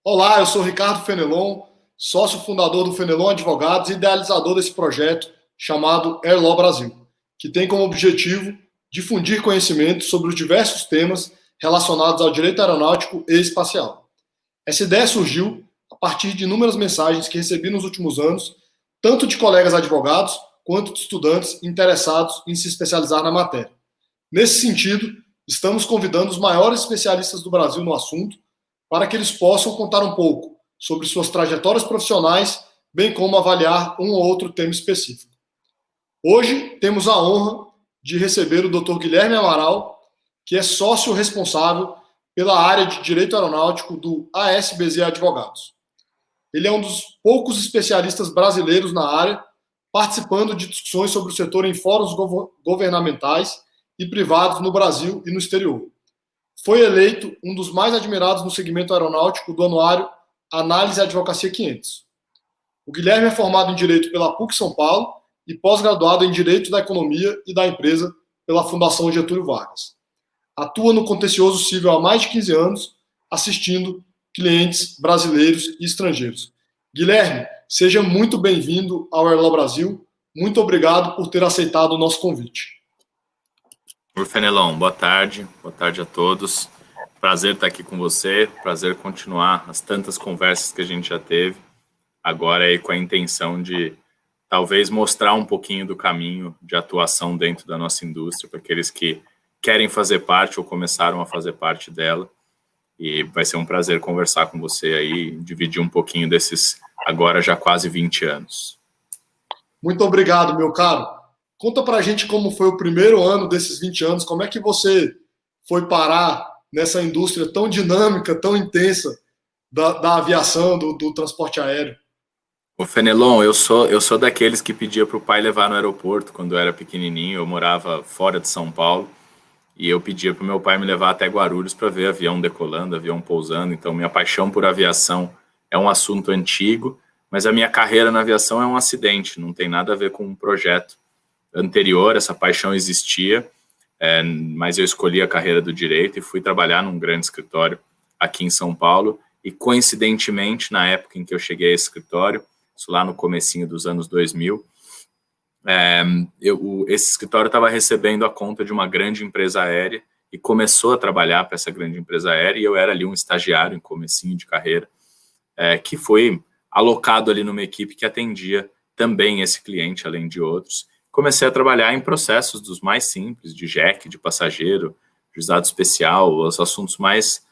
Olá, eu sou Ricardo Fenelon, sócio fundador do Fenelon Advogados e idealizador desse projeto chamado Airlaw Brasil, que tem como objetivo difundir conhecimento sobre os diversos temas relacionados ao direito aeronáutico e espacial. Essa ideia surgiu a partir de inúmeras mensagens que recebi nos últimos anos, tanto de colegas advogados quanto de estudantes interessados em se especializar na matéria. Nesse sentido, estamos convidando os maiores especialistas do Brasil no assunto para que eles possam contar um pouco sobre suas trajetórias profissionais, bem como avaliar um ou outro tema específico. Hoje temos a honra de receber o Dr. Guilherme Amaral, que é sócio responsável pela área de Direito Aeronáutico do ASBZ Advogados. Ele é um dos poucos especialistas brasileiros na área, participando de discussões sobre o setor em fóruns governamentais e privados no Brasil e no exterior. Foi eleito um dos mais admirados no segmento aeronáutico do anuário Análise e Advocacia 500. O Guilherme é formado em Direito pela PUC São Paulo e pós-graduado em Direito da Economia e da Empresa pela Fundação Getúlio Vargas. Atua no contencioso civil há mais de 15 anos, assistindo clientes brasileiros e estrangeiros. Guilherme, seja muito bem-vindo ao Airlaw Brasil. Muito obrigado por ter aceitado o nosso convite. Fenelon, boa tarde a todos. Prazer estar aqui com você, prazer continuar as tantas conversas que a gente já teve, agora aí com a intenção de talvez mostrar um pouquinho do caminho de atuação dentro da nossa indústria para aqueles que querem fazer parte ou começaram a fazer parte dela. E vai ser um prazer conversar com você aí, dividir um pouquinho desses agora já quase 20 anos. Muito obrigado, meu caro. Conta pra gente como foi o primeiro ano desses 20 anos, como é que você foi parar nessa indústria tão dinâmica, tão intensa da aviação, do transporte aéreo. O Fenelon, eu sou daqueles que pedia para o pai levar no aeroporto quando eu era pequenininho. Eu morava fora de São Paulo e eu pedia para o meu pai me levar até Guarulhos para ver avião decolando, avião pousando. Então, minha paixão por aviação é um assunto antigo, mas a minha carreira na aviação é um acidente, não tem nada a ver com um projeto anterior. Essa paixão existia, mas eu escolhi a carreira do direito e fui trabalhar num grande escritório aqui em São Paulo. E, coincidentemente, na época em que eu cheguei a esse escritório, isso lá no comecinho dos anos 2000, esse escritório estava recebendo a conta de uma grande empresa aérea e começou a trabalhar para essa grande empresa aérea, e eu era ali um estagiário em comecinho de carreira, que foi alocado ali numa equipe que atendia também esse cliente, além de outros. Comecei a trabalhar em processos dos mais simples, de JEC, de passageiro, juizado especial, os assuntos mais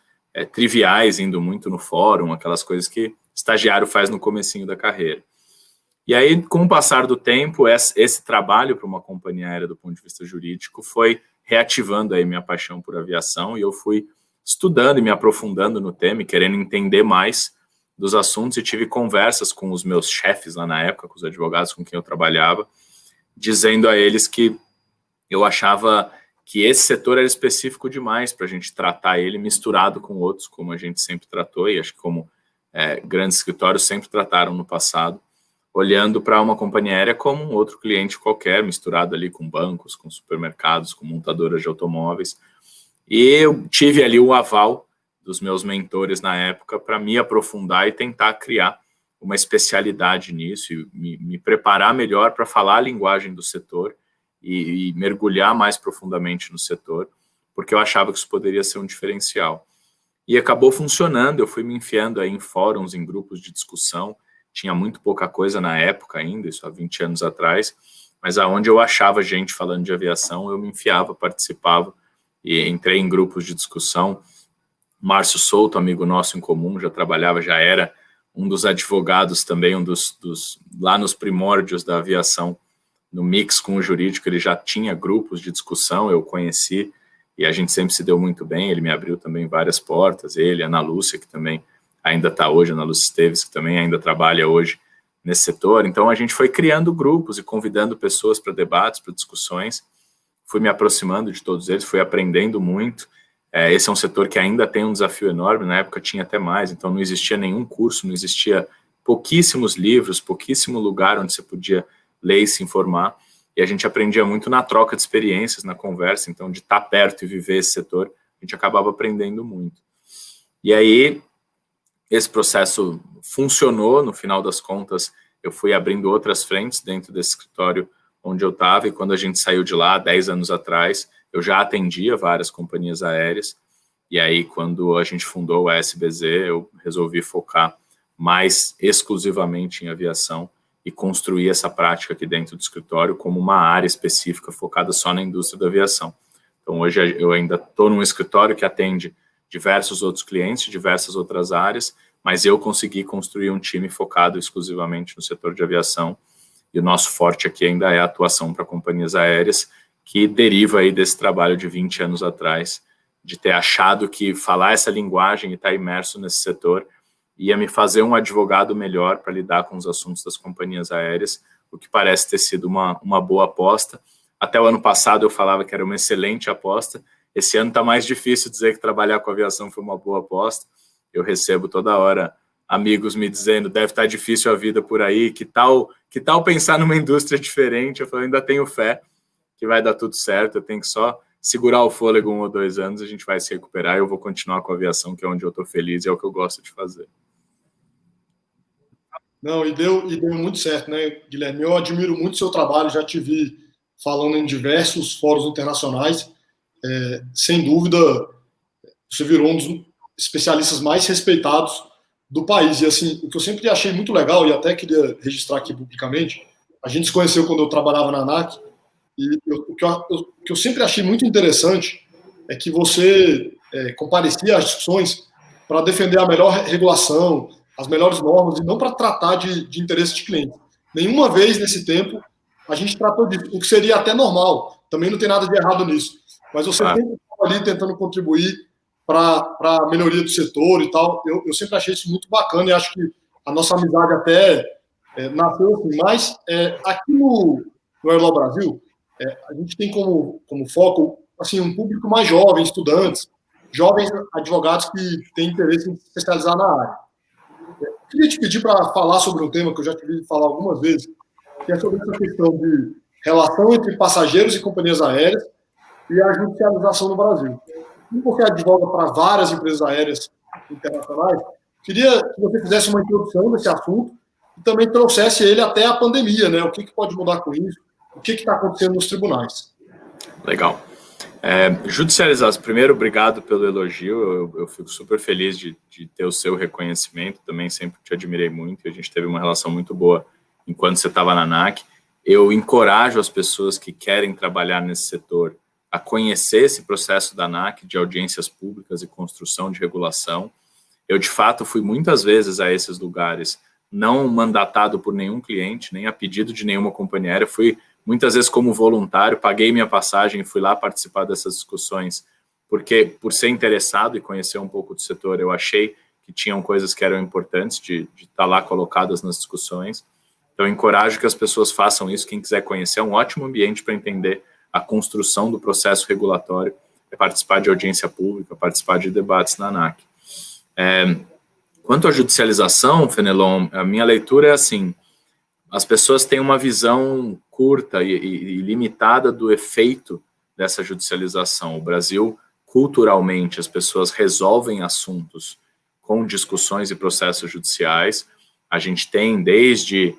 triviais, indo muito no fórum, aquelas coisas que estagiário faz no comecinho da carreira. E aí, com o passar do tempo, esse trabalho para uma companhia aérea do ponto de vista jurídico foi reativando aí minha paixão por aviação, e eu fui estudando e me aprofundando no tema e querendo entender mais dos assuntos, e tive conversas com os meus chefes lá na época, com os advogados com quem eu trabalhava, dizendo a eles que eu achava que esse setor era específico demais para a gente tratar ele misturado com outros, como a gente sempre tratou, e acho que como grandes escritórios sempre trataram no passado, olhando para uma companhia aérea como um outro cliente qualquer, misturado ali com bancos, com supermercados, com montadoras de automóveis. E eu tive ali o aval dos meus mentores na época para me aprofundar e tentar criar uma especialidade nisso e me preparar melhor para falar a linguagem do setor e mergulhar mais profundamente no setor, porque eu achava que isso poderia ser um diferencial. E acabou funcionando. Eu fui me enfiando aí em fóruns, em grupos de discussão. Tinha muito pouca coisa na época ainda, isso há 20 anos atrás, mas aonde eu achava gente falando de aviação, eu me enfiava, participava e entrei em grupos de discussão. Márcio Souto, amigo nosso em comum, já trabalhava, já era um dos advogados também, um dos lá nos primórdios da aviação, no mix com o jurídico, ele já tinha grupos de discussão, eu conheci, e a gente sempre se deu muito bem. Ele me abriu também várias portas, ele, a Ana Lúcia, que também ainda está hoje, a Ana Lúcia Esteves, que também ainda trabalha hoje nesse setor. Então a gente foi criando grupos e convidando pessoas para debates, para discussões, fui me aproximando de todos eles, fui aprendendo muito. Esse é um setor que ainda tem um desafio enorme, na época tinha até mais, então não existia nenhum curso, não existia pouquíssimos livros, pouquíssimo lugar onde você podia ler e se informar, e a gente aprendia muito na troca de experiências, na conversa. Então de estar perto e viver esse setor, a gente acabava aprendendo muito. E aí esse processo funcionou, no final das contas, eu fui abrindo outras frentes dentro desse escritório onde eu estava, e quando a gente saiu de lá, 10 anos atrás, eu já atendia várias companhias aéreas, e aí quando a gente fundou a SBZ, eu resolvi focar mais exclusivamente em aviação e construir essa prática aqui dentro do escritório como uma área específica focada só na indústria da aviação. Então, hoje eu ainda estou num escritório que atende diversos outros clientes, diversas outras áreas, mas eu consegui construir um time focado exclusivamente no setor de aviação, e o nosso forte aqui ainda é a atuação para companhias aéreas, que deriva aí desse trabalho de 20 anos atrás, de ter achado que falar essa linguagem e estar imerso nesse setor ia me fazer um advogado melhor para lidar com os assuntos das companhias aéreas, o que parece ter sido uma boa aposta. Até o ano passado eu falava que era uma excelente aposta. Esse ano está mais difícil dizer que trabalhar com aviação foi uma boa aposta. Eu recebo toda hora amigos me dizendo, deve estar difícil a vida por aí, que tal pensar numa indústria diferente? Eu falo, ainda tenho fé que vai dar tudo certo, eu tenho que só segurar o fôlego 1 ou 2 anos, a gente vai se recuperar e eu vou continuar com a aviação, que é onde eu estou feliz e é o que eu gosto de fazer. Não, e deu muito certo, né, Guilherme? Eu admiro muito o seu trabalho, já te vi falando em diversos fóruns internacionais. Sem dúvida, você virou um dos especialistas mais respeitados do país. E assim, o que eu sempre achei muito legal, e até queria registrar aqui publicamente, a gente se conheceu quando eu trabalhava na ANAC, e o que eu sempre achei muito interessante é que você comparecia às discussões para defender a melhor regulação, as melhores normas, e não para tratar de interesse de cliente. Nenhuma vez nesse tempo a gente tratou disso, o que seria até normal. Também não tem nada de errado nisso. Mas você sempre estava ali tentando contribuir para a melhoria do setor e tal. Eu sempre achei isso muito bacana e acho que a nossa amizade até nasceu assim. Mas aqui no Airlaw Brasil, a gente tem como foco assim, um público mais jovem, estudantes, jovens advogados que têm interesse em se especializar na área. Eu queria te pedir para falar sobre um tema que eu já tive falar algumas vezes, que é sobre essa questão de relação entre passageiros e companhias aéreas e a judicialização no Brasil. E porque advoga para várias empresas aéreas internacionais, queria que você fizesse uma introdução desse assunto e também trouxesse ele até a pandemia, né? O que pode mudar com isso? O que está acontecendo nos tribunais? Legal. Judicialização, primeiro, obrigado pelo elogio, eu fico super feliz de ter o seu reconhecimento, também sempre te admirei muito, a gente teve uma relação muito boa enquanto você estava na ANAC. Eu encorajo as pessoas que querem trabalhar nesse setor a conhecer esse processo da ANAC, de audiências públicas e construção de regulação. Eu, de fato, fui muitas vezes a esses lugares, não mandatado por nenhum cliente, nem a pedido de nenhuma companhia aérea, fui muitas vezes como voluntário, paguei minha passagem e fui lá participar dessas discussões, porque por ser interessado e conhecer um pouco do setor, eu achei que tinham coisas que eram importantes de estar lá colocadas nas discussões. Então, eu encorajo que as pessoas façam isso. Quem quiser conhecer, é um ótimo ambiente para entender a construção do processo regulatório, é participar de audiência pública, participar de debates na ANAC. Quanto à judicialização, Fenelon, a minha leitura é assim, as pessoas têm uma visão curta e limitada do efeito dessa judicialização. O Brasil, culturalmente, as pessoas resolvem assuntos com discussões e processos judiciais. A gente tem desde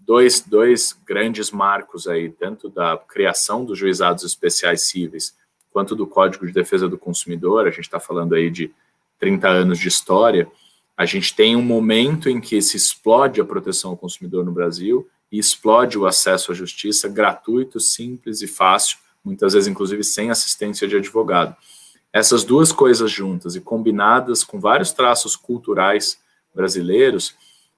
dois grandes marcos aí, tanto da criação dos juizados especiais cíveis, quanto do Código de Defesa do Consumidor. A gente está falando aí de 30 anos de história. A gente tem um momento em que se explode a proteção ao consumidor no Brasil e explode o acesso à justiça gratuito, simples e fácil, muitas vezes, inclusive, sem assistência de advogado. Essas duas coisas juntas e combinadas com vários traços culturais brasileiros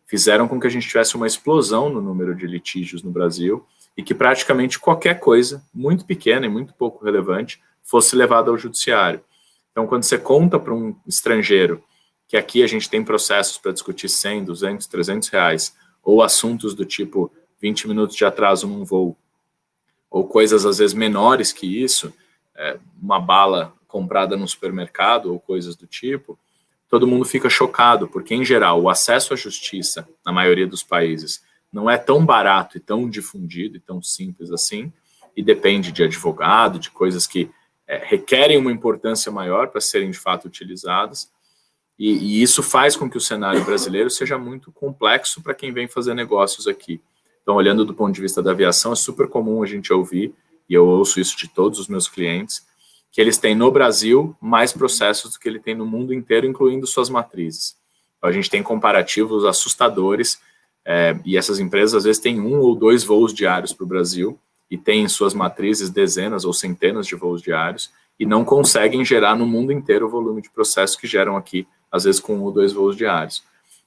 fizeram com que a gente tivesse uma explosão no número de litígios no Brasil e que praticamente qualquer coisa, muito pequena e muito pouco relevante, fosse levada ao judiciário. Então, quando você conta para um estrangeiro que aqui a gente tem processos para discutir 100, 200, 300 reais, ou assuntos do tipo 20 minutos de atraso num voo, ou coisas às vezes menores que isso, uma bala comprada no supermercado ou coisas do tipo, todo mundo fica chocado, porque em geral o acesso à justiça, na maioria dos países, não é tão barato e tão difundido e tão simples assim, e depende de advogado, de coisas que requerem uma importância maior para serem de fato utilizadas. E isso faz com que o cenário brasileiro seja muito complexo para quem vem fazer negócios aqui. Então, olhando do ponto de vista da aviação, é super comum a gente ouvir, e eu ouço isso de todos os meus clientes, que eles têm no Brasil mais processos do que ele tem no mundo inteiro, incluindo suas matrizes. Então, a gente tem comparativos assustadores, e essas empresas às vezes têm 1 ou 2 voos diários para o Brasil, e têm em suas matrizes dezenas ou centenas de voos diários, e não conseguem gerar no mundo inteiro o volume de processos que geram aqui, às vezes com 1 ou 2 voos diários.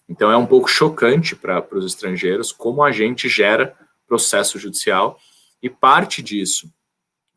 Então é um pouco chocante para os estrangeiros como a gente gera processo judicial, e parte disso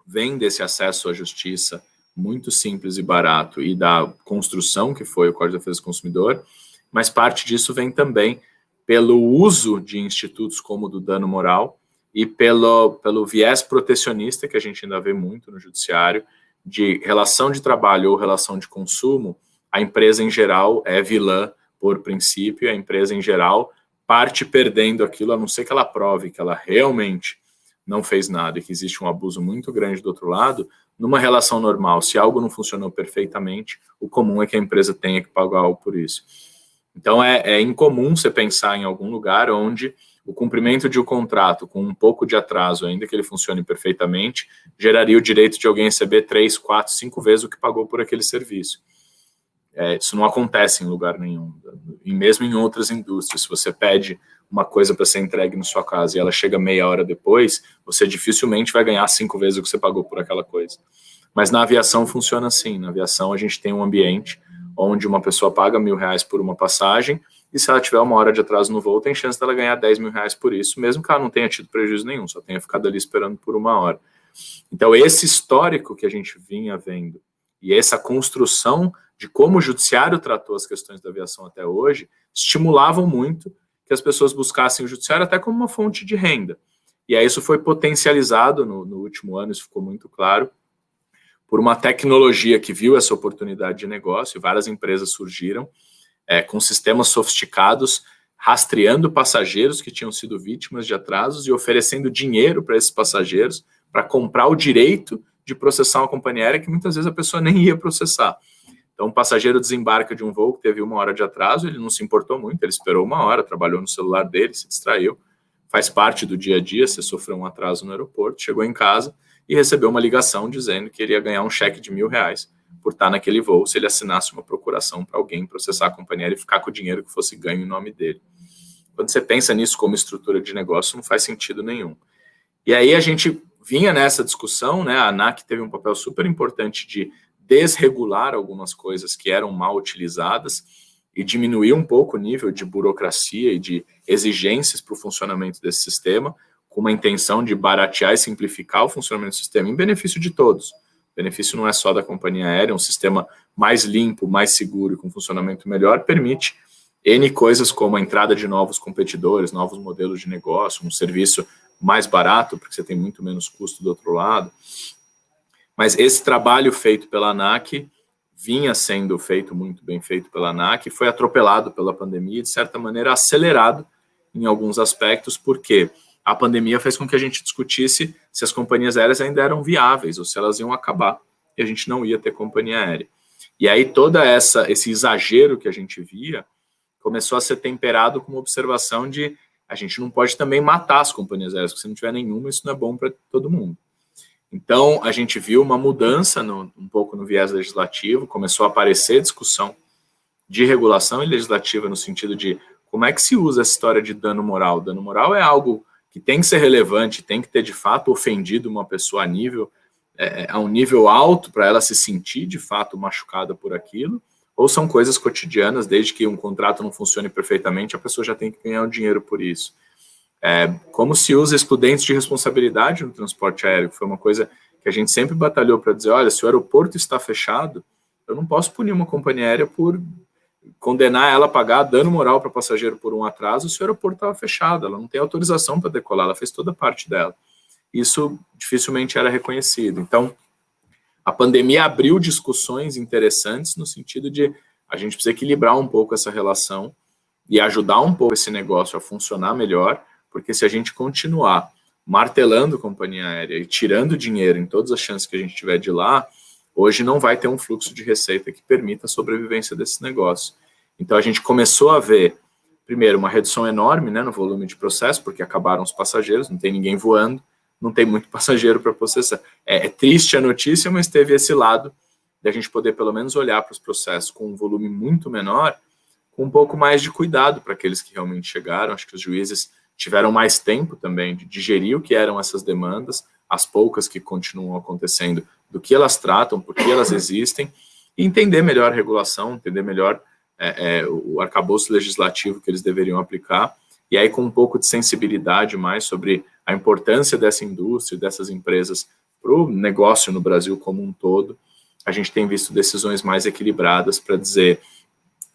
vem desse acesso à justiça muito simples e barato e da construção que foi o Código de Defesa do Consumidor, mas parte disso vem também pelo uso de institutos como o do dano moral e pelo viés protecionista que a gente ainda vê muito no judiciário, de relação de trabalho ou relação de consumo. A empresa em geral é vilã por princípio, a empresa em geral parte perdendo aquilo, a não ser que ela prove que ela realmente não fez nada e que existe um abuso muito grande do outro lado. Numa relação normal, se algo não funcionou perfeitamente, o comum é que a empresa tenha que pagar algo por isso. Então é incomum você pensar em algum lugar onde o cumprimento de um contrato com um pouco de atraso, ainda que ele funcione perfeitamente, geraria o direito de alguém receber 3, 4, 5 vezes o que pagou por aquele serviço. Isso não acontece em lugar nenhum, e mesmo em outras indústrias. Se você pede uma coisa para ser entregue na sua casa e ela chega meia hora depois, você dificilmente vai ganhar 5 vezes o que você pagou por aquela coisa. Mas na aviação funciona assim. Na aviação a gente tem um ambiente onde uma pessoa paga R$1.000 por uma passagem, e se ela tiver 1 hora de atraso no voo, tem chance dela ganhar R$10.000 por isso, mesmo que ela não tenha tido prejuízo nenhum, só tenha ficado ali esperando por 1 hora. Então esse histórico que a gente vinha vendo, e essa construção de como o judiciário tratou as questões da aviação até hoje, estimulavam muito que as pessoas buscassem o judiciário até como uma fonte de renda. E aí isso foi potencializado no último ano, isso ficou muito claro, por uma tecnologia que viu essa oportunidade de negócio, e várias empresas surgiram com sistemas sofisticados, rastreando passageiros que tinham sido vítimas de atrasos e oferecendo dinheiro para esses passageiros para comprar o direito de processar uma companhia aérea que muitas vezes a pessoa nem ia processar. Então, um passageiro desembarca de um voo que teve 1 hora de atraso, ele não se importou muito, ele esperou 1 hora, trabalhou no celular dele, se distraiu, faz parte do dia a dia, você sofreu um atraso no aeroporto, chegou em casa e recebeu uma ligação dizendo que ele ia ganhar um cheque de R$1.000 por estar naquele voo, se ele assinasse uma procuração para alguém processar a companhia aérea e ficar com o dinheiro que fosse ganho em nome dele. Quando você pensa nisso como estrutura de negócio, não faz sentido nenhum. E aí a gente vinha nessa discussão, né? A ANAC teve um papel super importante de desregular algumas coisas que eram mal utilizadas e diminuir um pouco o nível de burocracia e de exigências para o funcionamento desse sistema, com uma intenção de baratear e simplificar o funcionamento do sistema em benefício de todos. O benefício não é só da companhia aérea, um sistema mais limpo, mais seguro e com funcionamento melhor permite N coisas como a entrada de novos competidores, novos modelos de negócio, um serviço mais barato, porque você tem muito menos custo do outro lado. Mas esse trabalho feito pela ANAC vinha sendo feito, muito bem feito pela ANAC, foi atropelado pela pandemia e, de certa maneira, acelerado em alguns aspectos, porque a pandemia fez com que a gente discutisse se as companhias aéreas ainda eram viáveis ou se elas iam acabar e a gente não ia ter companhia aérea. E aí todo esse exagero que a gente via começou a ser temperado com uma observação de a gente não pode também matar as companhias aéreas, porque se não tiver nenhuma, isso não é bom para todo mundo. Então, a gente viu uma mudança um pouco no viés legislativo, começou a aparecer discussão de regulação e legislativa no sentido de como é que se usa essa história de dano moral. Dano moral é algo que tem que ser relevante, tem que ter, de fato, ofendido uma pessoa a um nível alto para ela se sentir, de fato, machucada por aquilo, ou são coisas cotidianas, desde que um contrato não funcione perfeitamente, a pessoa já tem que ganhar o dinheiro por isso. Como se usa excludentes de responsabilidade no transporte aéreo, que foi uma coisa que a gente sempre batalhou para dizer, olha, se o aeroporto está fechado, eu não posso punir uma companhia aérea por condenar ela a pagar dano moral para passageiro por um atraso se o aeroporto estava fechado, ela não tem autorização para decolar, ela fez toda a parte dela. Isso dificilmente era reconhecido. Então, a pandemia abriu discussões interessantes no sentido de a gente precisa equilibrar um pouco essa relação e ajudar um pouco esse negócio a funcionar melhor, porque se a gente continuar martelando companhia aérea e tirando dinheiro em todas as chances que a gente tiver de lá, hoje não vai ter um fluxo de receita que permita a sobrevivência desse negócio. Então, a gente começou a ver, primeiro, uma redução enorme, né, no volume de processo, porque acabaram os passageiros, não tem ninguém voando, não tem muito passageiro para processar. É triste a notícia, mas teve esse lado de a gente poder, pelo menos, olhar para os processos com um volume muito menor, com um pouco mais de cuidado para aqueles que realmente chegaram. Acho que os juízes tiveram mais tempo também de digerir o que eram essas demandas, as poucas que continuam acontecendo, do que elas tratam, por que elas existem, e entender melhor a regulação, entender melhor o arcabouço legislativo que eles deveriam aplicar, e aí com um pouco de sensibilidade mais sobre a importância dessa indústria, dessas empresas para o negócio no Brasil como um todo, a gente tem visto decisões mais equilibradas para dizer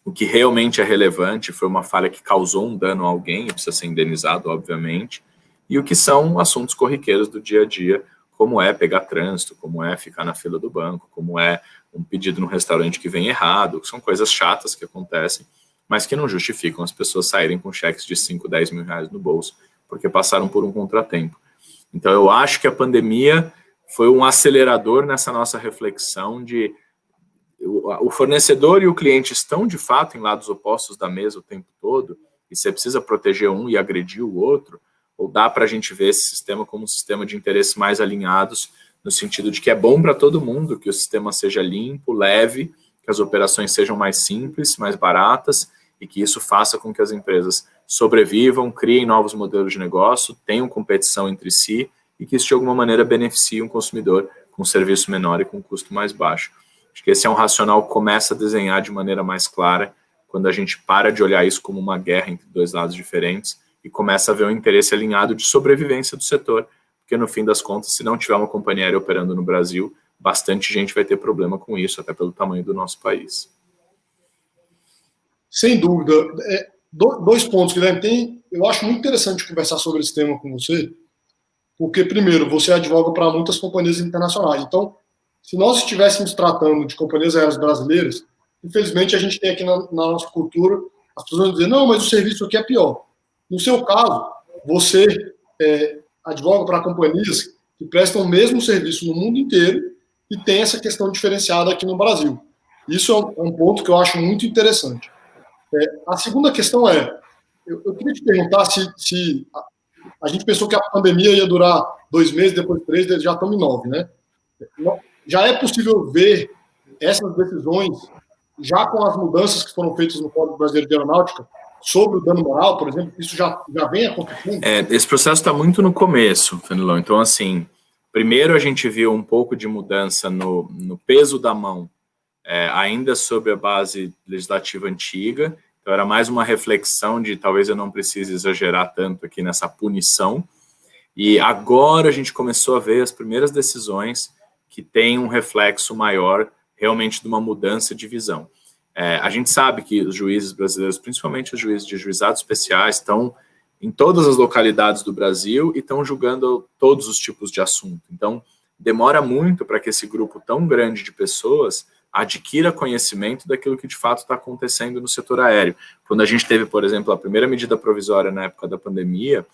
o que realmente é relevante, foi uma falha que causou um dano a alguém, e precisa ser indenizado, obviamente, e o que são assuntos corriqueiros do dia a dia, como é pegar trânsito, como é ficar na fila do banco, como é um pedido no restaurante que vem errado, que são coisas chatas que acontecem, mas que não justificam as pessoas saírem com cheques de 5, 10 mil reais no bolso, porque passaram por um contratempo. Então, eu acho que a pandemia foi um acelerador nessa nossa reflexão de o fornecedor e o cliente estão, de fato, em lados opostos da mesa o tempo todo, e você precisa proteger um e agredir o outro, ou dá para a gente ver esse sistema como um sistema de interesses mais alinhados, no sentido de que é bom para todo mundo, que o sistema seja limpo, leve, que as operações sejam mais simples, mais baratas, e que isso faça com que as empresas sobrevivam, criem novos modelos de negócio, tenham competição entre si, e que isso, de alguma maneira, beneficie um consumidor com um serviço menor e com um custo mais baixo. Acho que esse é um racional que começa a desenhar de maneira mais clara quando a gente para de olhar isso como uma guerra entre dois lados diferentes e começa a ver um interesse alinhado de sobrevivência do setor, porque no fim das contas, se não tiver uma companhia aérea operando no Brasil, bastante gente vai ter problema com isso, até pelo tamanho do nosso país. Sem dúvida. Dois pontos, Guilherme. Eu acho muito interessante conversar sobre esse tema com você, porque, primeiro, você advoga para muitas companhias internacionais. Então, se nós estivéssemos tratando de companhias aéreas brasileiras, infelizmente a gente tem aqui na nossa cultura as pessoas vão dizer, não, mas o serviço aqui é pior. No seu caso, você advoga para companhias que prestam o mesmo serviço no mundo inteiro e tem essa questão diferenciada aqui no Brasil. Isso é um ponto que eu acho muito interessante. A segunda questão eu queria te perguntar se a gente pensou que a pandemia ia durar 2 meses, depois 3, já estamos em 9, né? Já é possível ver essas decisões já com as mudanças que foram feitas no Código Brasileiro de Aeronáutica sobre o dano moral, por exemplo, isso já vem acontecendo? Esse processo está muito no começo, Fenelon. Então, assim, primeiro a gente viu um pouco de mudança no peso da mão, ainda sobre a base legislativa antiga. Então, era mais uma reflexão de talvez eu não precise exagerar tanto aqui nessa punição. E agora a gente começou a ver as primeiras decisões que têm um reflexo maior realmente de uma mudança de visão. A gente sabe que os juízes brasileiros, principalmente os juízes de juizados especiais, estão em todas as localidades do Brasil e estão julgando todos os tipos de assunto. Então, demora muito para que esse grupo tão grande de pessoas adquira conhecimento daquilo que de fato está acontecendo no setor aéreo. Quando a gente teve, por exemplo, a primeira medida provisória na época da pandemia,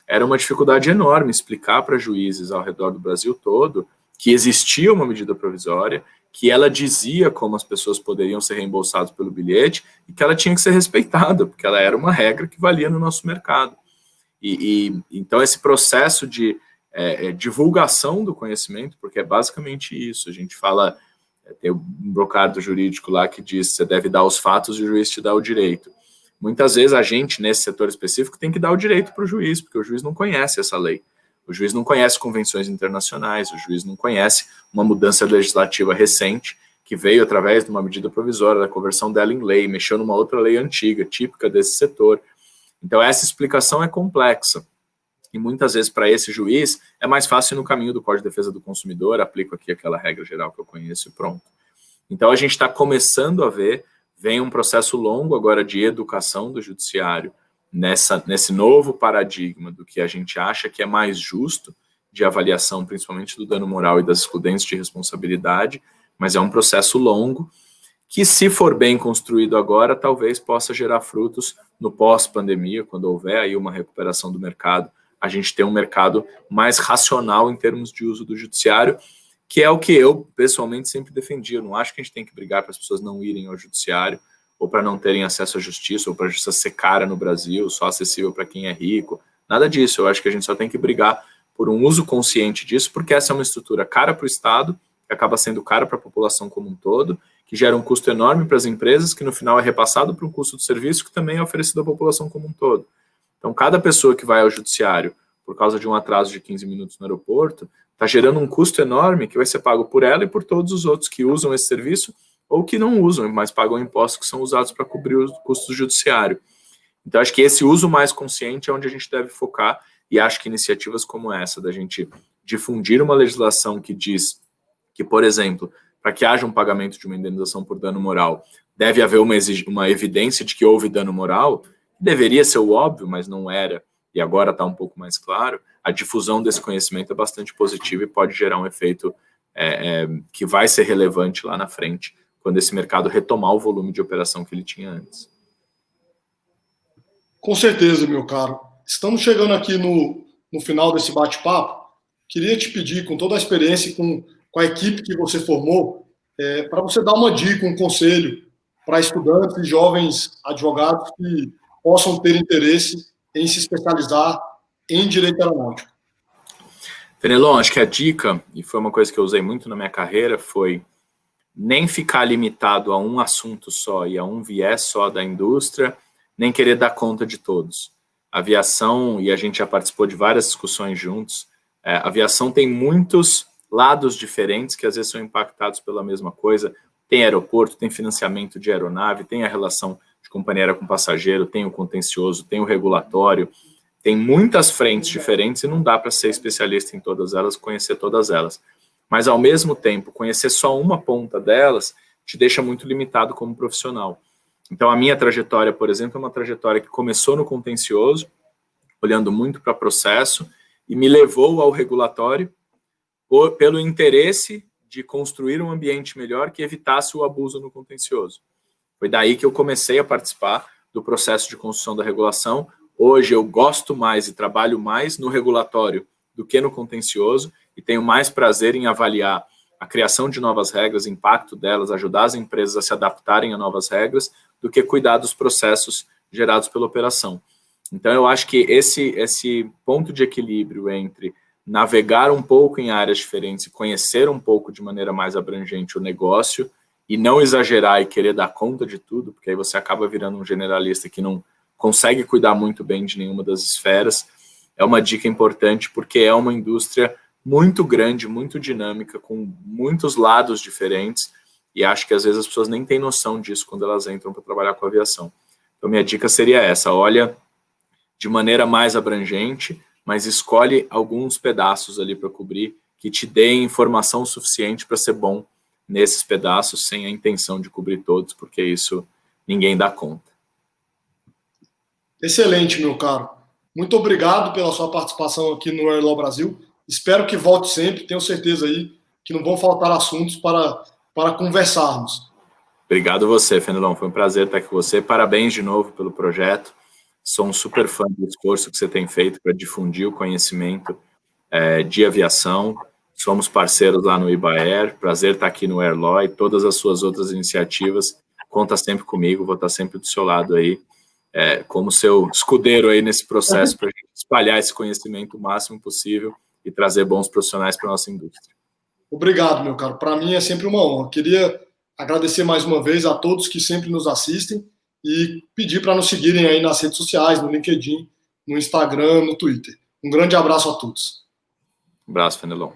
era uma dificuldade enorme explicar para juízes ao redor do Brasil todo que existia uma medida provisória, que ela dizia como as pessoas poderiam ser reembolsadas pelo bilhete e que ela tinha que ser respeitada, porque ela era uma regra que valia no nosso mercado. Então, esse processo de divulgação do conhecimento, porque é basicamente isso, a gente fala, tem um brocado jurídico lá que diz você deve dar os fatos e o juiz te dá o direito. Muitas vezes a gente, nesse setor específico, tem que dar o direito para o juiz, porque o juiz não conhece essa lei. O juiz não conhece convenções internacionais, o juiz não conhece uma mudança legislativa recente que veio através de uma medida provisória, da conversão dela em lei, mexeu numa outra lei antiga, típica desse setor. Então, essa explicação é complexa. E muitas vezes, para esse juiz, é mais fácil ir no caminho do Código de Defesa do Consumidor, aplico aqui aquela regra geral que eu conheço e pronto. Então, a gente está começando a ver, vem um processo longo agora de educação do judiciário, nesse novo paradigma do que a gente acha que é mais justo de avaliação, principalmente do dano moral e das excludentes de responsabilidade, mas é um processo longo que, se for bem construído agora, talvez possa gerar frutos no pós-pandemia, quando houver aí uma recuperação do mercado, a gente tem um mercado mais racional em termos de uso do judiciário, que é o que eu, pessoalmente, sempre defendi. Eu não acho que a gente tem que brigar para as pessoas não irem ao judiciário. ou para não terem acesso à justiça, ou para a justiça ser cara no Brasil, só acessível para quem é rico. Nada disso. Eu acho que a gente só tem que brigar por um uso consciente disso, porque essa é uma estrutura cara para o Estado, que acaba sendo cara para a população como um todo, que gera um custo enorme para as empresas, que no final é repassado para um custo do serviço, que também é oferecido à população como um todo. Então, cada pessoa que vai ao judiciário por causa de um atraso de 15 minutos no aeroporto, está gerando um custo enorme que vai ser pago por ela e por todos os outros que usam esse serviço ou que não usam, mas pagam impostos que são usados para cobrir os custos do judiciário. Então, acho que esse uso mais consciente é onde a gente deve focar, e acho que iniciativas como essa, da gente difundir uma legislação que diz que, por exemplo, para que haja um pagamento de uma indenização por dano moral, deve haver uma evidência de que houve dano moral, deveria ser o óbvio, mas não era, e agora está um pouco mais claro. A difusão desse conhecimento é bastante positiva e pode gerar um efeito que vai ser relevante lá na frente, quando esse mercado retomar o volume de operação que ele tinha antes. Com certeza, meu caro. Estamos chegando aqui no final desse bate-papo. Queria te pedir, com toda a experiência, com a equipe que você formou, para você dar uma dica, um conselho para estudantes e jovens advogados que possam ter interesse em se especializar em direito aeronáutico. Fenelon, acho que a dica, e foi uma coisa que eu usei muito na minha carreira, foi nem ficar limitado a um assunto só e a um viés só da indústria, nem querer dar conta de todos. A aviação, e a gente já participou de várias discussões juntos, a aviação tem muitos lados diferentes que às vezes são impactados pela mesma coisa. Tem aeroporto, tem financiamento de aeronave, tem a relação de companhia aérea com passageiro, tem o contencioso, tem o regulatório, tem muitas frentes diferentes e não dá para ser especialista em todas elas, conhecer todas elas. Mas, ao mesmo tempo, conhecer só uma ponta delas te deixa muito limitado como profissional. Então, a minha trajetória, por exemplo, é uma trajetória que começou no contencioso, olhando muito para processo, e me levou ao regulatório pelo interesse de construir um ambiente melhor que evitasse o abuso no contencioso. Foi daí que eu comecei a participar do processo de construção da regulação. Hoje eu gosto mais e trabalho mais no regulatório do que no contencioso e tenho mais prazer em avaliar a criação de novas regras, o impacto delas, ajudar as empresas a se adaptarem a novas regras, do que cuidar dos processos gerados pela operação. Então, eu acho que esse ponto de equilíbrio entre navegar um pouco em áreas diferentes e conhecer um pouco de maneira mais abrangente o negócio e não exagerar e querer dar conta de tudo, porque aí você acaba virando um generalista que não consegue cuidar muito bem de nenhuma das esferas, é uma dica importante, porque é uma indústria muito grande, muito dinâmica, com muitos lados diferentes, e acho que às vezes as pessoas nem têm noção disso quando elas entram para trabalhar com aviação. Então, minha dica seria essa: olha de maneira mais abrangente, mas escolhe alguns pedaços ali para cobrir que te deem informação suficiente para ser bom nesses pedaços, sem a intenção de cobrir todos, porque isso ninguém dá conta. Excelente, meu caro. Muito obrigado pela sua participação aqui no Air Law Brasil. Espero que volte sempre. Tenho certeza aí que não vão faltar assuntos para conversarmos. Obrigado a você, Fenelon. Foi um prazer estar aqui com você. Parabéns de novo pelo projeto. Sou um super fã do esforço que você tem feito para difundir o conhecimento de aviação. Somos parceiros lá no Ibaer. Prazer estar aqui no Air Law e todas as suas outras iniciativas. Conta sempre comigo, vou estar sempre do seu lado aí, como seu escudeiro aí nesse processo para espalhar esse conhecimento o máximo possível e trazer bons profissionais para a nossa indústria. Obrigado, meu caro. Para mim é sempre uma honra. Queria agradecer mais uma vez a todos que sempre nos assistem e pedir para nos seguirem aí nas redes sociais, no LinkedIn, no Instagram, no Twitter. Um grande abraço a todos. Um abraço, Fenelon.